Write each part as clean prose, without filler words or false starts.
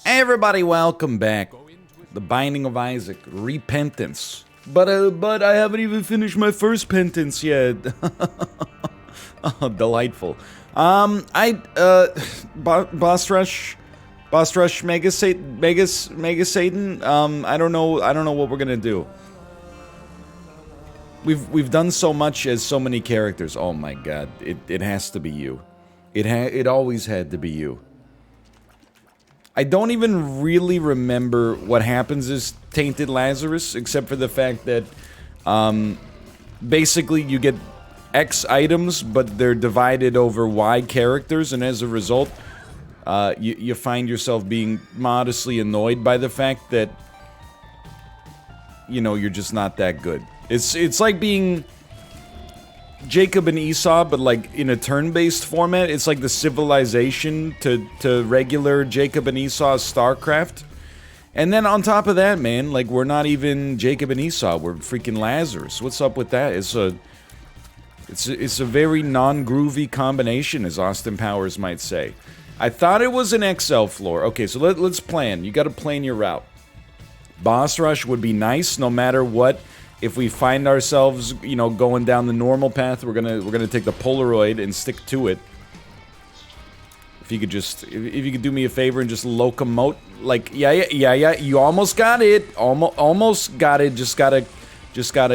Hey everybody, welcome back. The Binding of Isaac, Repentance. But I haven't even finished my first penance yet. Oh, delightful. Boss Rush, Mega Satan. I don't know what we're gonna do. We've done so much as so many characters. Oh my god, it has to be you. It always had to be you. I don't even really remember what happens as Tainted Lazarus, except for the fact that, basically you get X items, but they're divided over Y characters, and as a result, you find yourself being modestly annoyed by the fact that, you know, you're just not that good. It's like being Jacob and Esau, but like in a turn-based format. It's like the Civilization to regular Jacob and Esau's StarCraft. And then on top of that, man, like we're not even Jacob and Esau, we're freaking Lazarus. What's up with that? It's a very non-groovy combination, as Austin Powers might say. I thought it was an XL floor. Okay, so let's plan. You gotta plan your route. Boss Rush would be nice no matter what. If we find ourselves, you know, going down the normal path, we're gonna take the Polaroid and stick to it. If you could do me a favor and just locomote, like, yeah, you almost got it, almost got it, just gotta,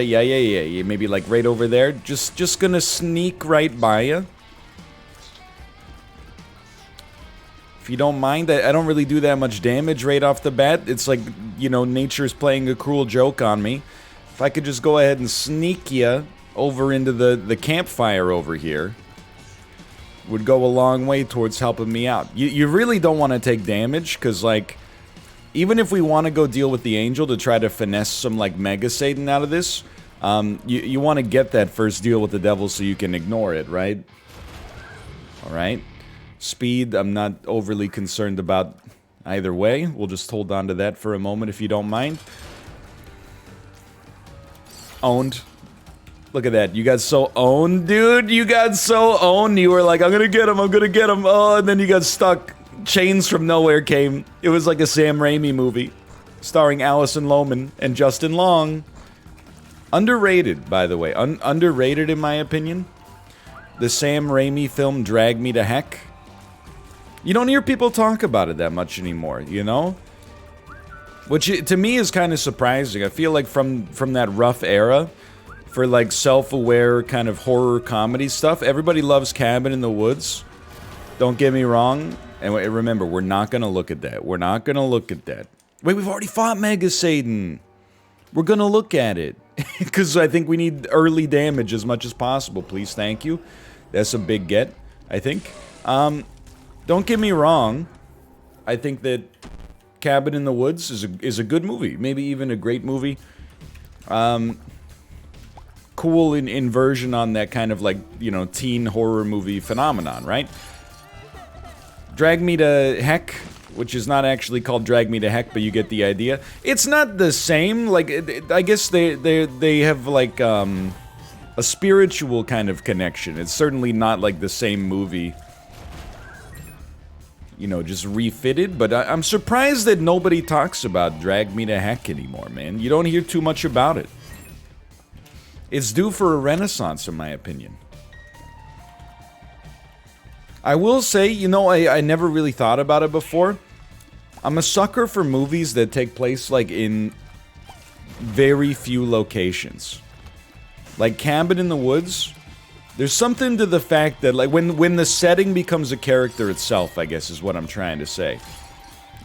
yeah, maybe like right over there, just gonna sneak right by you. If you don't mind, I don't really do that much damage right off the bat. It's like, you know, nature's playing a cruel joke on me. If I could just go ahead and sneak you over into the campfire over here, would go a long way towards helping me out. You really don't want to take damage, because, like, even if we want to go deal with the angel to try to finesse some, like, Mega Satan out of this, you want to get that first deal with the devil so you can ignore it, right? Alright. Speed, I'm not overly concerned about either way. We'll just hold on to that for a moment if you don't mind. Owned. Look at that. You got so owned, dude. You got so owned. You were like, I'm gonna get him. Oh, and then you got stuck. Chains from nowhere came. It was like a Sam Raimi movie. Starring Allison Lohman and Justin Long. Underrated, by the way. Underrated, in my opinion. The Sam Raimi film Drag Me to Heck. You don't hear people talk about it that much anymore, you know? Which, to me, is kind of surprising. I feel like from that rough era, for like self-aware kind of horror comedy stuff, everybody loves Cabin in the Woods. Don't get me wrong. And remember, we're not gonna look at that. We're not gonna look at that. Wait, we've already fought Mega Satan. We're gonna look at it. Because I think we need early damage as much as possible, please. Thank you. That's a big get, I think. Don't get me wrong. I think that Cabin in the Woods is a good movie, maybe even a great movie. Cool inversion on that kind of, like, you know, teen horror movie phenomenon, right? Drag Me to Heck, which is not actually called Drag Me to Heck, but you get the idea. It's not the same. Like, I guess they have like a spiritual kind of connection. It's certainly not like the same movie, you know, just refitted, but I'm surprised that nobody talks about Drag Me to Heck anymore, man. You don't hear too much about it. It's due for a renaissance, in my opinion. I will say, you know, I never really thought about it before. I'm a sucker for movies that take place, like, in very few locations. Like Cabin in the Woods. There's something to the fact that, like, when the setting becomes a character itself, I guess is what I'm trying to say.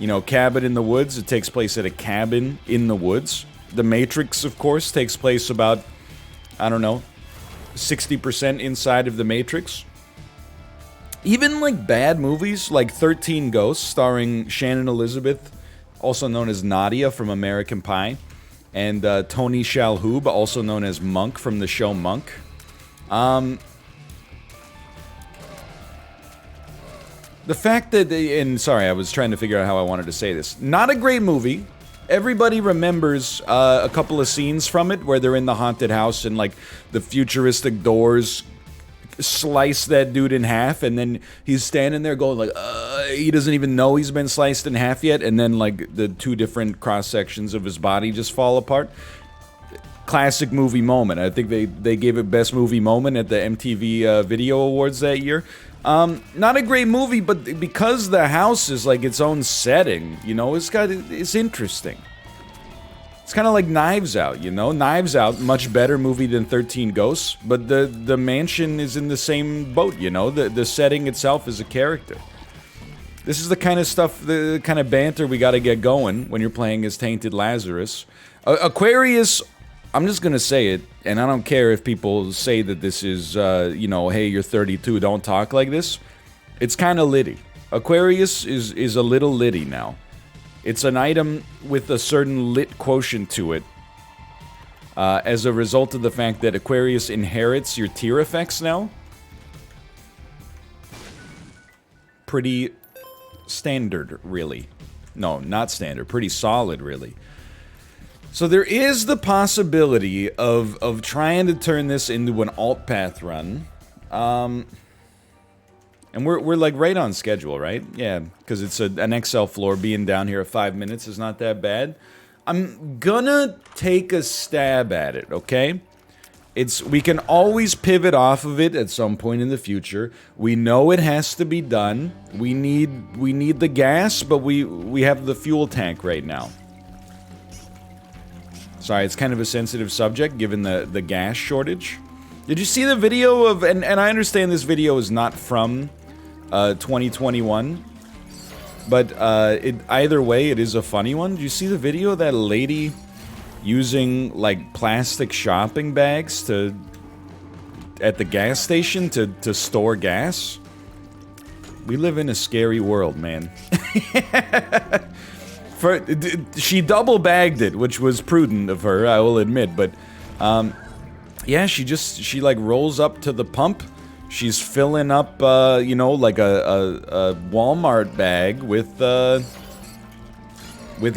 You know, Cabin in the Woods, it takes place at a cabin in the woods. The Matrix, of course, takes place about, I don't know, 60% inside of the Matrix. Even, like, bad movies, like 13 Ghosts, starring Shannon Elizabeth, also known as Nadia from American Pie, and Tony Shalhoub, also known as Monk from the show Monk. The fact that and sorry, I was trying to figure out how I wanted to say this. Not a great movie. Everybody remembers a couple of scenes from it where they're in the haunted house and, like, the futuristic doors slice that dude in half, and then he's standing there going like, he doesn't even know he's been sliced in half yet, and then like the two different cross sections of his body just fall apart. Classic movie moment. I think they gave it best movie moment at the MTV Video Awards that year. Not a great movie, but because the house is like its own setting, you know, it's interesting. It's kind of like Knives Out, you know? Knives Out, much better movie than 13 Ghosts, but the mansion is in the same boat, you know? The setting itself is a character. This is the kind of stuff, the kind of banter we gotta get going when you're playing as Tainted Lazarus. Aquarius, I'm just gonna say it, and I don't care if people say that this is, you know, hey, you're 32, don't talk like this. It's kind of litty. Aquarius is a little litty now. It's an item with a certain lit quotient to it, as a result of the fact that Aquarius inherits your tier effects now. Pretty standard, really. No, not standard. Pretty solid, really. So there is the possibility of trying to turn this into an alt path run. And we're like right on schedule, right? Yeah, because it's an XL floor. Being down here at 5 minutes is not that bad. I'm gonna take a stab at it, okay? We can always pivot off of it at some point in the future. We know it has to be done. We need the gas, but we have the fuel tank right now. Sorry, it's kind of a sensitive subject given the gas shortage. Did you see the video of, and I understand this video is not from 2021, but either way, it is a funny one. Did you see the video of that lady using like plastic shopping bags at the gas station to store gas? We live in a scary world, man. She double bagged it, which was prudent of her, I will admit, but yeah, she like rolls up to the pump. She's filling up, you know, like a Walmart bag with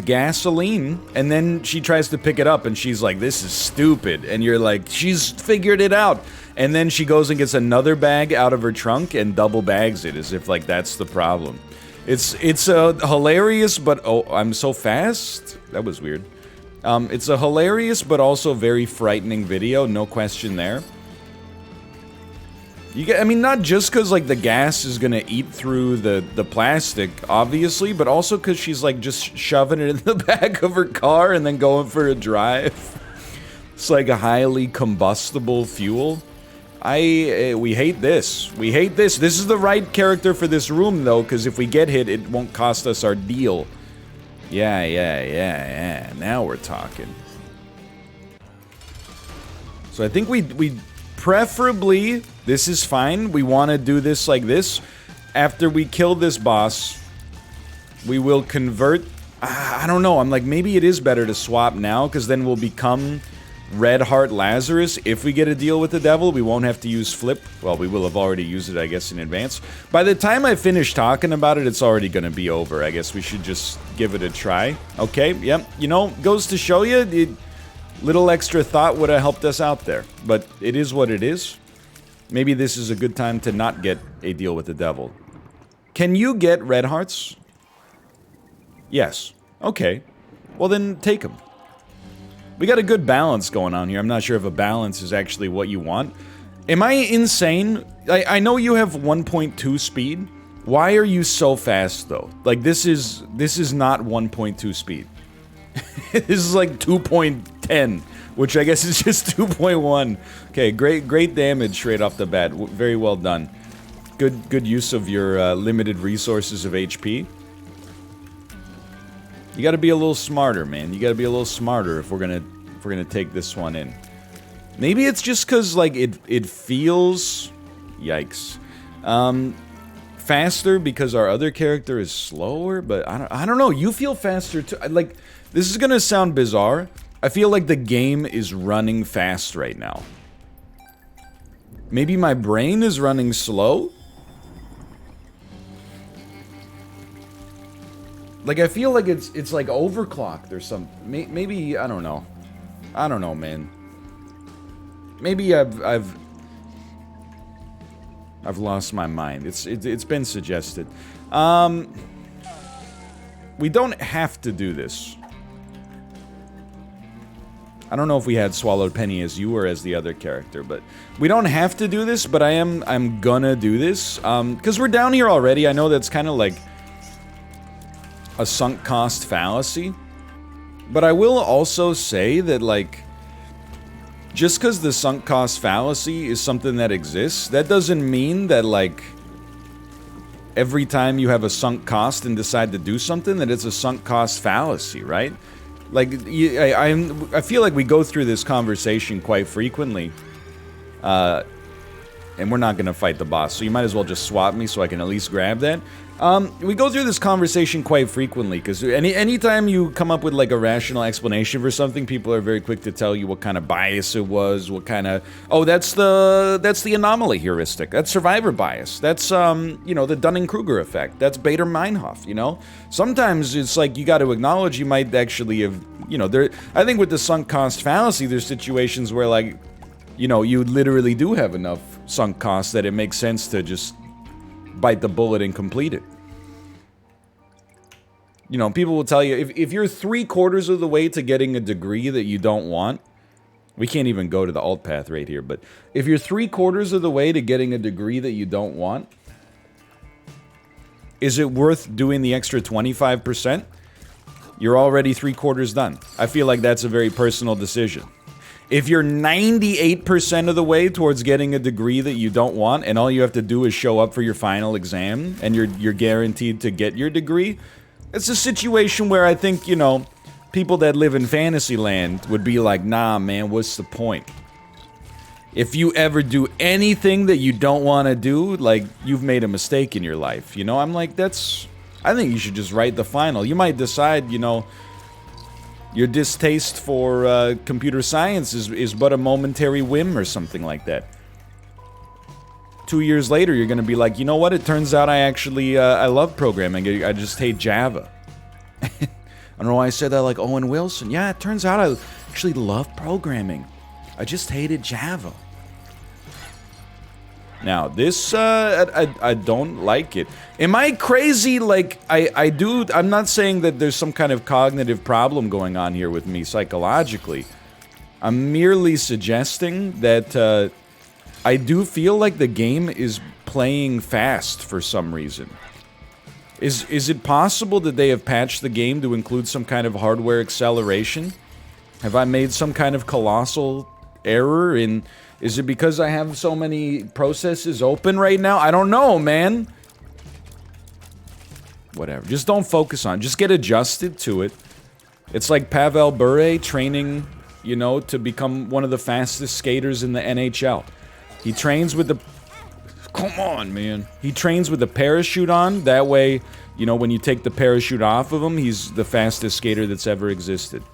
gasoline, and then she tries to pick it up, and she's like, "This is stupid," and you're like, "She's figured it out." And then she goes and gets another bag out of her trunk and double bags it, as if like that's the problem. It's a hilarious, but oh, I'm so fast. That was weird. It's a hilarious but also very frightening video, no question there. I mean, not just because, like, the gas is gonna eat through the plastic, obviously, but also because she's, like, just shoving it in the back of her car and then going for a drive. It's like a highly combustible fuel. We hate this. We hate this. This is the right character for this room, though, because if we get hit, it won't cost us our deal. Yeah. Now we're talking. So I think we preferably, this is fine. We want to do this like this. After we kill this boss, we will convert. I don't know. I'm like, maybe it is better to swap now, because then we'll become Red Heart Lazarus. If we get a deal with the devil, we won't have to use Flip. Well, we will have already used it, I guess, in advance. By the time I finish talking about it, it's already going to be over. I guess we should just give it a try. Okay, yep. You know, goes to show you, little extra thought would have helped us out there. But it is what it is. Maybe this is a good time to not get a deal with the devil. Can you get red hearts? Yes. Okay. Well, then take them. We got a good balance going on here. I'm not sure if a balance is actually what you want. Am I insane? I know you have 1.2 speed. Why are you so fast, though? Like, this is not 1.2 speed. This is like 2.10, which I guess is just 2.1. Okay, great damage straight off the bat. Very well done. Good use of your limited resources of HP. You gotta be a little smarter, man. You gotta be a little smarter if we're gonna take this one in. Maybe it's just cause like it feels, yikes, faster because our other character is slower. But I don't know. You feel faster too. Like, this is gonna sound bizarre. I feel like the game is running fast right now. Maybe my brain is running slow. Like, I feel like it's like overclocked or something. Maybe, I don't know. I don't know, man. Maybe I've... I've lost my mind. It's been suggested. We don't have to do this. I don't know if we had Swallowed Penny as you or as the other character, but we don't have to do this, but I'm gonna do this. Because we're down here already. I know that's kind of like a sunk cost fallacy. But I will also say that, like, just because the sunk cost fallacy is something that exists, that doesn't mean that, like, every time you have a sunk cost and decide to do something, that it's a sunk cost fallacy, right? Like, I feel like we go through this conversation quite frequently. And we're not gonna fight the boss, so you might as well just swap me so I can at least grab that. We go through this conversation quite frequently, because anytime you come up with, like, a rational explanation for something, people are very quick to tell you what kind of bias it was, what kind of... Oh, that's the anomaly heuristic. That's survivor bias. That's, you know, the Dunning-Kruger effect. That's Bader-Meinhof, you know? Sometimes it's like you got to acknowledge you might actually have... You know, I think with the sunk cost fallacy, there's situations where, like, you know, you literally do have enough sunk costs that it makes sense to just bite the bullet and complete it. You know, people will tell you, if you're 3/4 of the way to getting a degree that you don't want, we can't even go to the alt path right here, but if you're 3/4 of the way to getting a degree that you don't want, is it worth doing the extra 25%? You're already 3/4 done. I feel like that's a very personal decision. If you're 98% of the way towards getting a degree that you don't want, and all you have to do is show up for your final exam, and you're guaranteed to get your degree, it's a situation where I think, you know, people that live in Fantasyland would be like, nah, man, what's the point? If you ever do anything that you don't want to do, like, you've made a mistake in your life, you know? I'm like, I think you should just write the final. You might decide, you know, your distaste for computer science is but a momentary whim or something like that. 2 years later, you're gonna be like, you know what? It turns out I actually I love programming. I just hate Java. I don't know why I said that like Owen Wilson. Yeah, it turns out I actually love programming. I just hated Java. Now, this, I don't like it. Am I crazy? Like, I'm not saying that there's some kind of cognitive problem going on here with me psychologically. I'm merely suggesting that, I do feel like the game is playing fast for some reason. Is it possible that they have patched the game to include some kind of hardware acceleration? Have I made some kind of colossal error in... Is it because I have so many processes open right now? I don't know, man. Whatever. Just don't focus on it. Just get adjusted to it. It's like Pavel Bure training, you know, to become one of the fastest skaters in the NHL. He trains with the... Come on, man. He trains with the parachute on. That way, you know, when you take the parachute off of him, he's the fastest skater that's ever existed.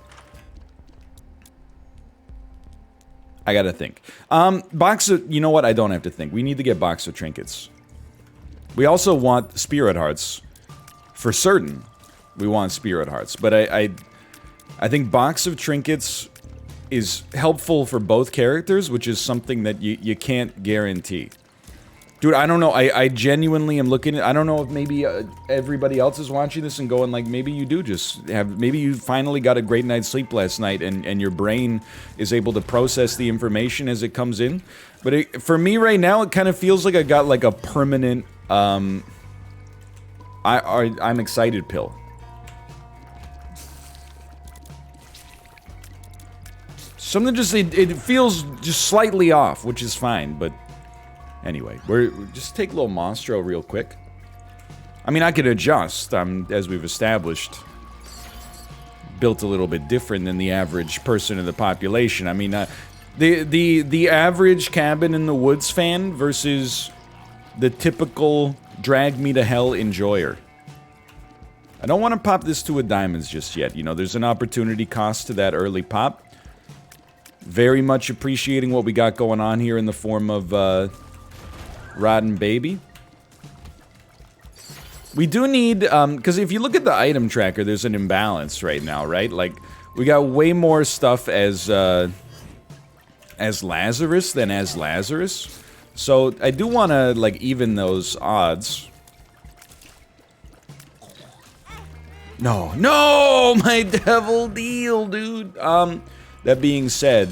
I gotta think. Box of... You know what? I don't have to think. We need to get box of trinkets. We also want spirit hearts. For certain, we want spirit hearts. But I think box of trinkets is helpful for both characters, which is something that you can't guarantee. Dude, I don't know. I genuinely am looking at... I don't know if maybe everybody else is watching this and going like, maybe you do just have... Maybe you finally got a great night's sleep last night and your brain is able to process the information as it comes in. But for me right now, it kind of feels like I got like a permanent... I'm excited pill. Something just... It feels just slightly off, which is fine, but... Anyway, we're just take a little Monstro real quick. I mean, I could adjust. I'm, as we've established, built a little bit different than the average person in the population. I mean, the average cabin in the woods fan versus the typical drag me to hell enjoyer. I don't want to pop this to a diamonds just yet. You know, there's an opportunity cost to that early pop. Very much appreciating what we got going on here in the form of Rotten Baby. We do need, because if you look at the item tracker, there's an imbalance right now, right? Like, we got way more stuff as Lazarus than as Lazarus. So I do want to, like, even those odds. No. No! My devil deal, dude. That being said,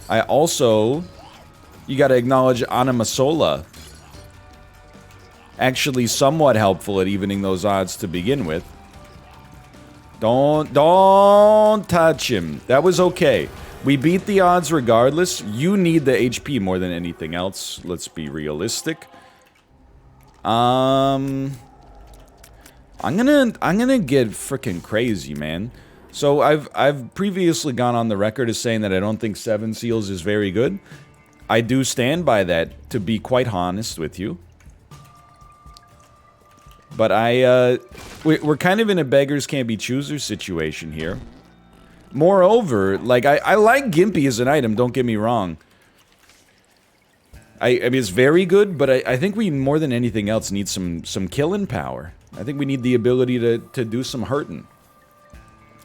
I also... You gotta acknowledge Animasola. Actually somewhat helpful at evening those odds to begin with. Don't touch him. That was okay. We beat the odds regardless. You need the HP more than anything else. Let's be realistic. I'm gonna get freaking crazy, man. So I've previously gone on the record as saying that I don't think 7 seals is very good. I do stand by that, to be quite honest with you. But we're kind of in a beggars can't be choosers situation here. Moreover, like, I like Gimpy as an item, don't get me wrong. I mean, it's very good, but I think we, more than anything else, need some killing power. I think we need the ability to do some hurting.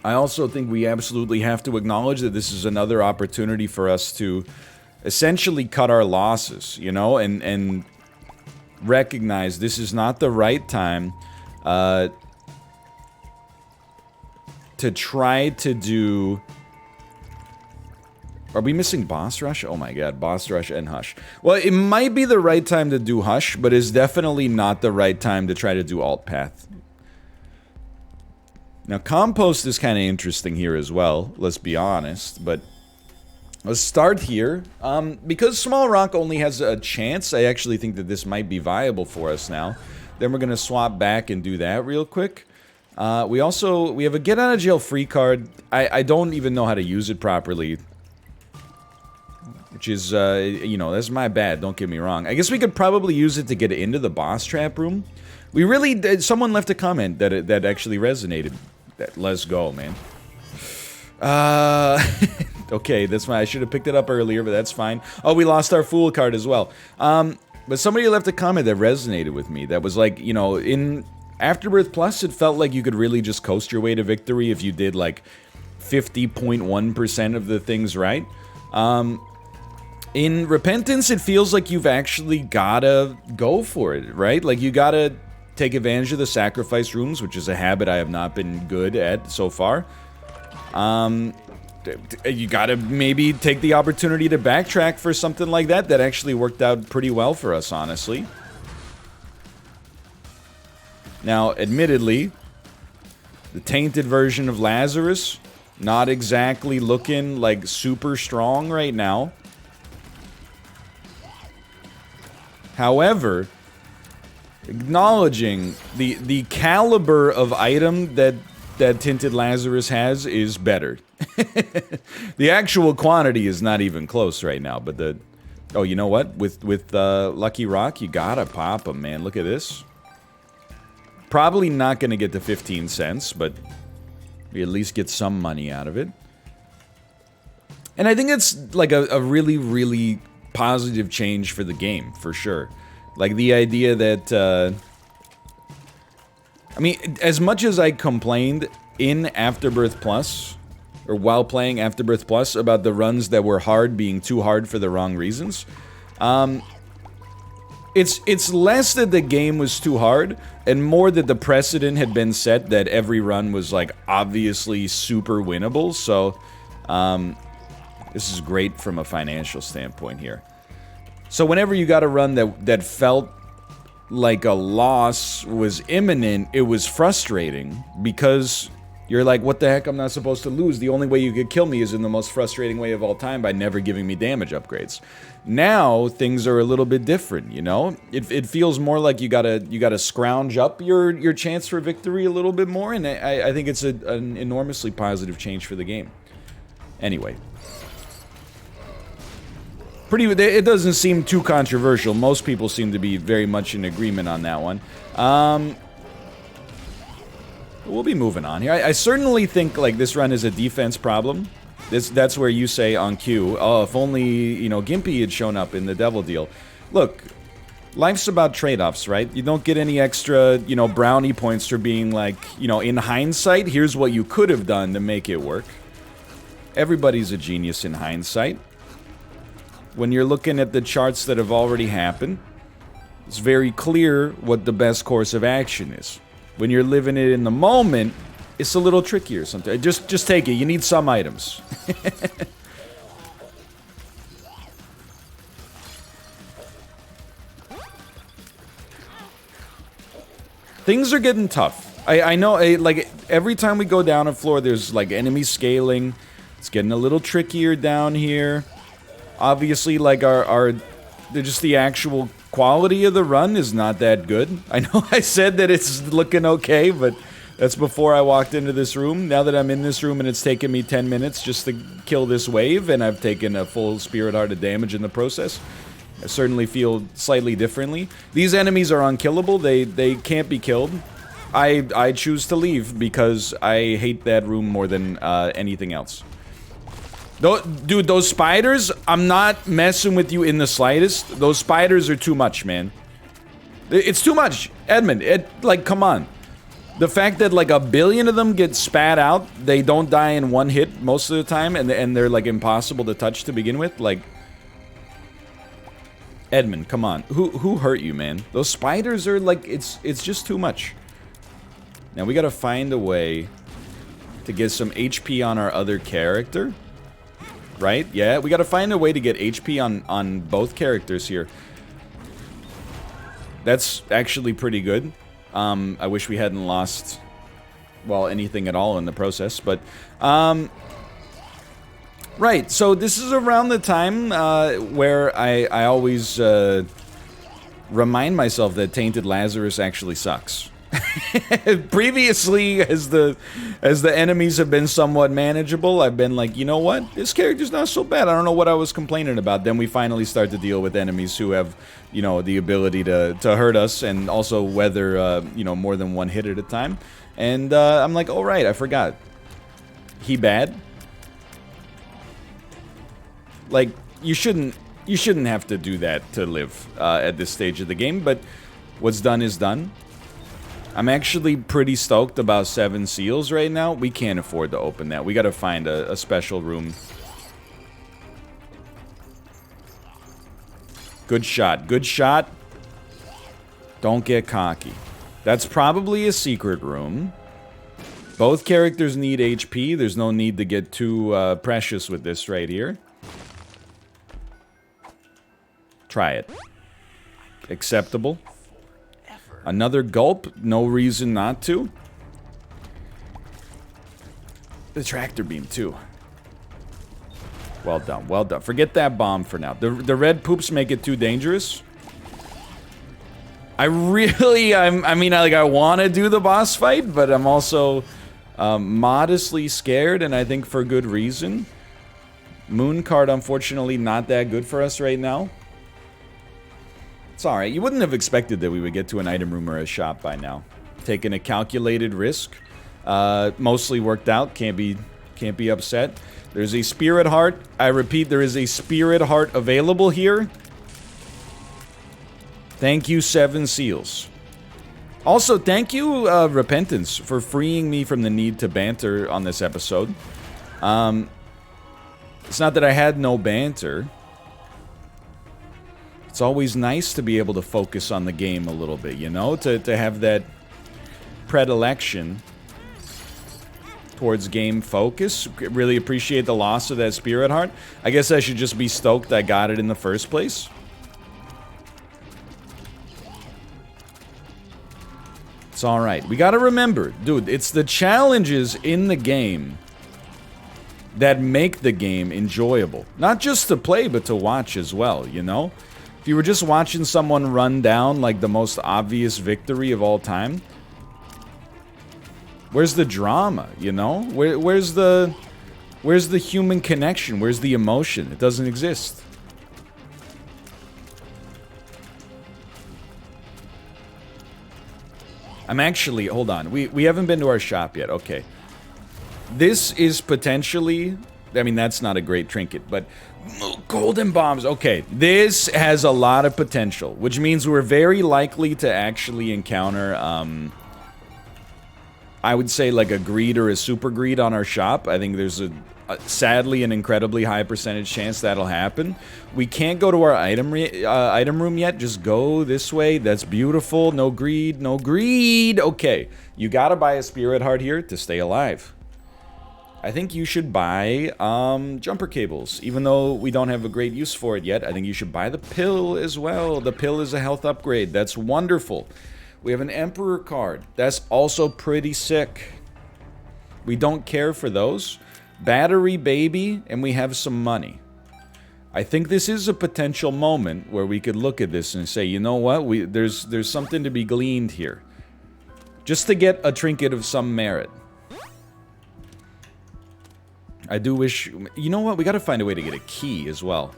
I also think we absolutely have to acknowledge that this is another opportunity for us to essentially cut our losses, you know, and recognize this is not the right time to try to do... Are we missing Boss Rush? Oh my god, Boss Rush and Hush. Well, it might be the right time to do Hush, but it's definitely not the right time to try to do Alt Path. Now, Compost is kind of interesting here as well, let's be honest, but let's start here. Because Small Rock only has a chance, I actually think that this might be viable for us now. Then we're going to swap back and do that real quick. We have a get out of jail free card. I don't even know how to use it properly. Which is, you know, that's my bad, don't get me wrong. I guess we could probably use it to get into the boss trap room. We really did, someone left a comment that actually resonated. Let's go, man. Okay, that's fine. I should have picked it up earlier, but that's fine. Oh, we lost our Fool card as well. But somebody left a comment that resonated with me. That was like, you know, in Afterbirth Plus, it felt like you could really just coast your way to victory if you did like 50.1% of the things right. In Repentance, it feels like you've actually gotta go for it, right? Like, you gotta take advantage of the sacrifice rooms, which is a habit I have not been good at so far. You gotta maybe take the opportunity to backtrack for something like that. That actually worked out pretty well for us, honestly. Now, admittedly, the tainted version of Lazarus, not exactly looking like super strong right now. However, acknowledging the caliber of item that Tinted Lazarus has is better. The actual quantity is not even close right now, but the... Oh, you know what? With Lucky Rock, you gotta pop him, man. Look at this. Probably not gonna get to 15 cents, but we at least get some money out of it. And I think it's like a really, really positive change for the game, for sure. Like, the idea that, I mean, as much as I complained in Afterbirth Plus, or while playing Afterbirth Plus, about the runs that were hard being too hard for the wrong reasons, it's less that the game was too hard, and more that the precedent had been set that every run was, like, obviously super winnable, so, this is great from a financial standpoint here. So whenever you got a run that felt like a loss was imminent, it was frustrating, because you're like, what the heck, I'm not supposed to lose. The only way you could kill me is in the most frustrating way of all time, by never giving me damage upgrades. Now, things are a little bit different, you know? It feels more like you gotta scrounge up your chance for victory a little bit more, and I think it's an enormously positive change for the game. Anyway. It doesn't seem too controversial. Most people seem to be very much in agreement on that one. We'll be moving on here. I certainly think, like, this run is a defense problem. That's where you say on cue, oh, if only, you know, Gimpy had shown up in the Devil Deal. Look, life's about trade-offs, right? You don't get any extra, you know, brownie points for being like, you know, in hindsight, here's what you could have done to make it work. Everybody's a genius in hindsight. when you're looking at the charts that have already happened, it's very clear what the best course of action is. When you're living it in the moment, it's a little trickier sometimes. Just take it. You need some items. Things are getting tough. I know, like, every time we go down a floor, there's, like, enemy scaling. It's getting a little trickier down here. Obviously, like, just the actual quality of the run is not that good. I know I said that it's looking okay, but that's before I walked into this room. Now that I'm in this room and it's taken me 10 minutes just to kill this wave, and I've taken a full Spirit Heart of damage in the process, I certainly feel slightly differently. These enemies are unkillable. They can't be killed. I choose to leave because I hate that room more than anything else. Dude, those spiders, I'm not messing with you in the slightest. Those spiders are too much, man. It's too much. Edmund, like, come on. The fact that, like, 1 billion of them get spat out, they don't die in one hit most of the time, and they're, like, impossible to touch to begin with, like... Edmund, come on. Who hurt you, man? Those spiders are, like, it's just too much. Now, we gotta find a way to get some HP on our other character. Right? Yeah, we gotta find a way to get HP on both characters here. That's actually pretty good. I wish we hadn't lost, well, anything at all in the process, but, right, so this is around the time, where I always, remind myself that Tainted Lazarus actually sucks. Previously, as the enemies have been somewhat manageable, I've been like, you know what? This character's not so bad. I don't know what I was complaining about. Then we finally start to deal with enemies who have, you know, the ability to hurt us and also weather, you know, more than one hit at a time. And I'm like, oh right, I forgot. He bad? Like, you shouldn't have to do that to live at this stage of the game, but what's done is done. I'm actually pretty stoked about 7 seals right now. We can't afford to open that. We gotta find a special room. Good shot. Good shot. Don't get cocky. That's probably a secret room. Both characters need HP. There's no need to get too precious with this right here. Try it. Acceptable. Another gulp. No reason not to. The tractor beam, too. Well done, well done. Forget that bomb for now. The red poops make it too dangerous. I mean, I want to do the boss fight, but I'm also modestly scared, and I think for good reason. Moon card, unfortunately, not that good for us right now. It's alright. You wouldn't have expected that we would get to an item room or a shop by now. Taking a calculated risk. Mostly worked out. Can't be upset. There's a Spirit Heart. I repeat, there is a Spirit Heart available here. Thank you, 7 seals. Also, thank you, Repentance, for freeing me from the need to banter on this episode. It's not that I had no banter. It's always nice to be able to focus on the game a little bit, you know? To have that predilection towards game focus. Really appreciate the loss of that Spirit Heart. I guess I should just be stoked I got it in the first place. It's alright. We gotta remember, dude, it's the challenges in the game that make the game enjoyable. Not just to play, but to watch as well, you know? If you were just watching someone run down, like, the most obvious victory of all time, where's the drama, you know? Where's the human connection? Where's the emotion? It doesn't exist. I'm actually, hold on, we haven't been to our shop yet, okay. This is potentially, I mean, that's not a great trinket, but golden bombs, okay. This has a lot of potential, which means we're very likely to actually encounter, I would say like a greed or a super greed on our shop. I think there's sadly an incredibly high percentage chance that'll happen. We can't go to our item room yet. Just go this way. That's beautiful. No greed. No greed. Okay. You gotta buy a spirit heart here to stay alive. I think you should buy jumper cables. Even though we don't have a great use for it yet, I think you should buy the pill as well. The pill is a health upgrade. That's wonderful. We have an Emperor card. That's also pretty sick. We don't care for those. Battery baby, and we have some money. I think this is a potential moment where we could look at this and say, you know what? There's something to be gleaned here. Just to get a trinket of some merit. I do wish... You know what? We gotta find a way to get a key as well.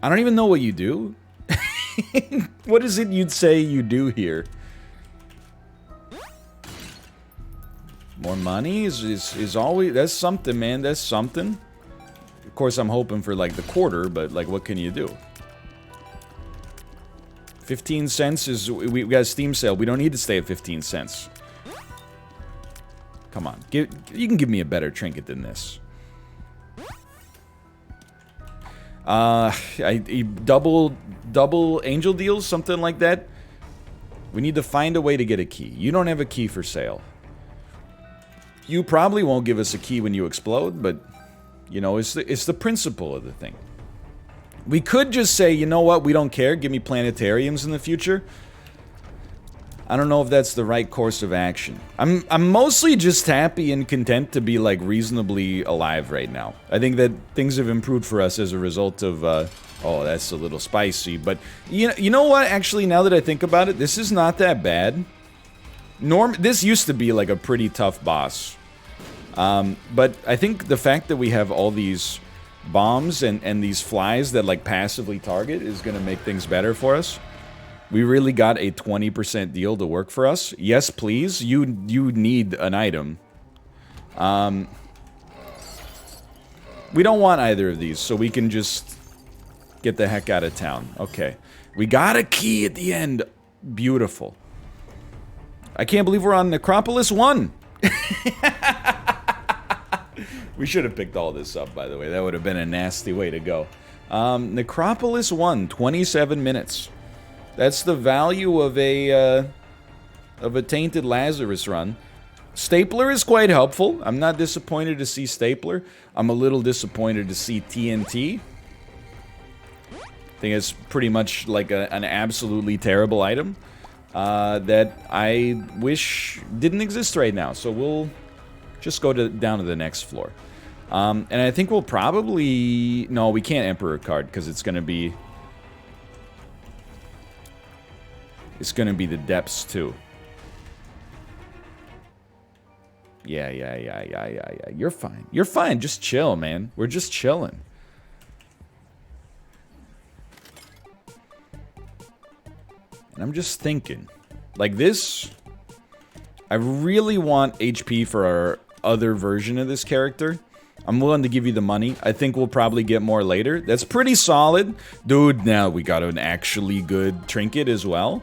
I don't even know what you do. What is it you'd say you do here? More money is always... That's something, man. That's something. Of course, I'm hoping for, like, the quarter, but, like, what can you do? 15 cents is... We got a Steam sale. We don't need to stay at 15 cents. Come on. You can give me a better trinket than this. Double angel deals, something like that. We need to find a way to get a key. You don't have a key for sale. You probably won't give us a key when you explode, but you know, it's the principle of the thing. We could just say, you know what, we don't care, give me planetariums in the future. I don't know if that's the right course of action. I'm mostly just happy and content to be, like, reasonably alive right now. I think that things have improved for us as a result of, oh, that's a little spicy, but you know what, actually, now that I think about it, this is not that bad. This used to be, like, a pretty tough boss. But I think the fact that we have all these bombs and these flies that, like, passively target is gonna make things better for us. We really got a 20% deal to work for us. Yes, please. You need an item. We don't want either of these, so we can just get the heck out of town. Okay. We got a key at the end. Beautiful. I can't believe we're on Necropolis 1. We should have picked all this up, by the way. That would have been a nasty way to go. Necropolis 1, 27 minutes. That's the value of a Tainted Lazarus run. Stapler is quite helpful. I'm not disappointed to see Stapler. I'm a little disappointed to see TNT. I think it's pretty much like an absolutely terrible item that I wish didn't exist right now. So we'll just go down to the next floor. And I think we'll probably... No, we can't Emperor card because it's going to be... It's gonna be the depths, too. Yeah. You're fine. You're fine. Just chill, man. We're just chilling. And I'm just thinking. Like this... I really want HP for our other version of this character. I'm willing to give you the money. I think we'll probably get more later. That's pretty solid. Dude, now we got an actually good trinket as well.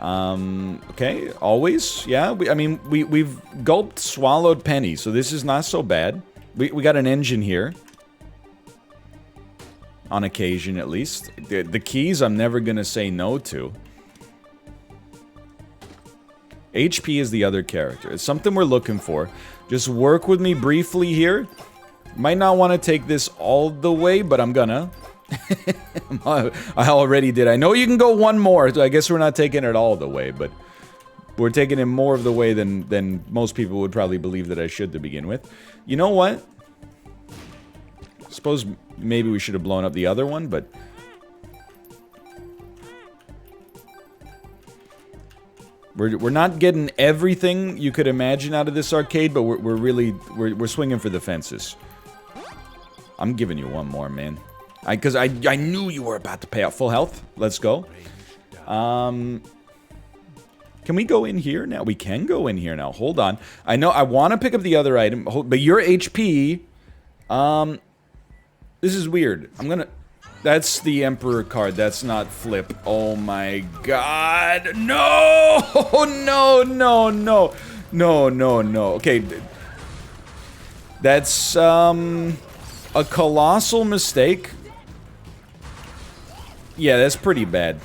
Okay, always, yeah, we've gulped, swallowed penny, so this is not so bad. We got an engine here. On occasion, at least. The keys I'm never gonna say no to. HP is the other character. It's something we're looking for. Just work with me briefly here. Might not want to take this all the way, but I'm gonna. I already did. I know you can go one more, so I guess we're not taking it all the way, but we're taking it more of the way than most people would probably believe that I should to begin with. You know what? Suppose maybe we should have blown up the other one, but... We're not getting everything you could imagine out of this arcade, but we're swinging for the fences. I'm giving you one more, man. Because I knew you were about to pay out full health. Let's go. Can we go in here now? We can go in here now. Hold on. I know I want to pick up the other item, but your HP... This is weird. I'm gonna... That's the Emperor card. That's not Flip. Oh my god. No! No. Okay. That's, a colossal mistake. Yeah, that's pretty bad.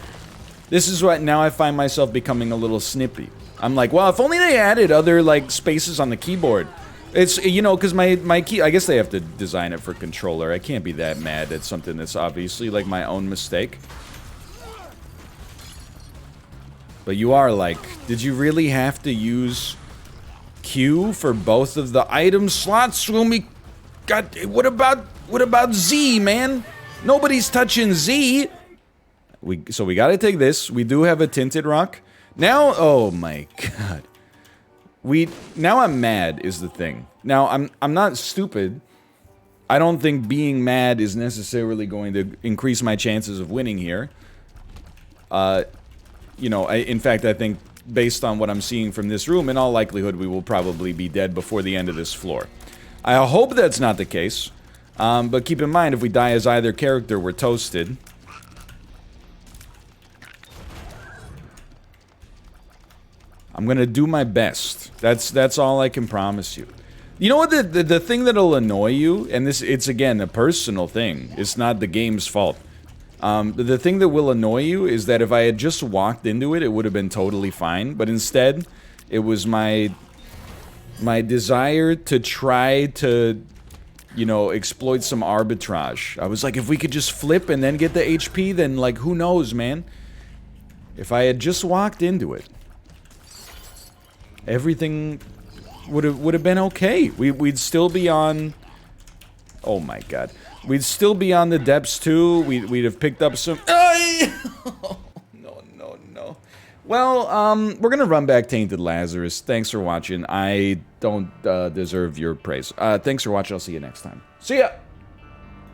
This is what, now I find myself becoming a little snippy. I'm like, well, if only they added other, like, spaces on the keyboard. It's, you know, because my key, I guess they have to design it for controller. I can't be that mad at something that's obviously, like, my own mistake. But you are like, did you really have to use Q for both of the item slots when we got, what about Z, man? Nobody's touching Z. So we gotta take this. We do have a tinted rock. Now, oh my god. Now I'm mad is the thing. Now, I'm not stupid. I don't think being mad is necessarily going to increase my chances of winning here. You know, in fact, I think based on what I'm seeing from this room, in all likelihood, we will probably be dead before the end of this floor. I hope that's not the case. But keep in mind, if we die as either character, we're toasted. I'm gonna do my best. That's all I can promise you. You know what, the thing that'll annoy you, and it's again a personal thing, it's not the game's fault. The thing that will annoy you is that if I had just walked into it, it would have been totally fine, but instead, it was my desire to try to, you know, exploit some arbitrage. I was like, if we could just flip and then get the HP, then, like, who knows, man? If I had just walked into it, everything would have been okay. We'd still be on. Oh my god, we'd still be on the depths too. We'd have picked up some. Oh, no. Well, we're gonna run back Tainted Lazarus. Thanks for watching. I don't deserve your praise. Thanks for watching. I'll see you next time. See ya.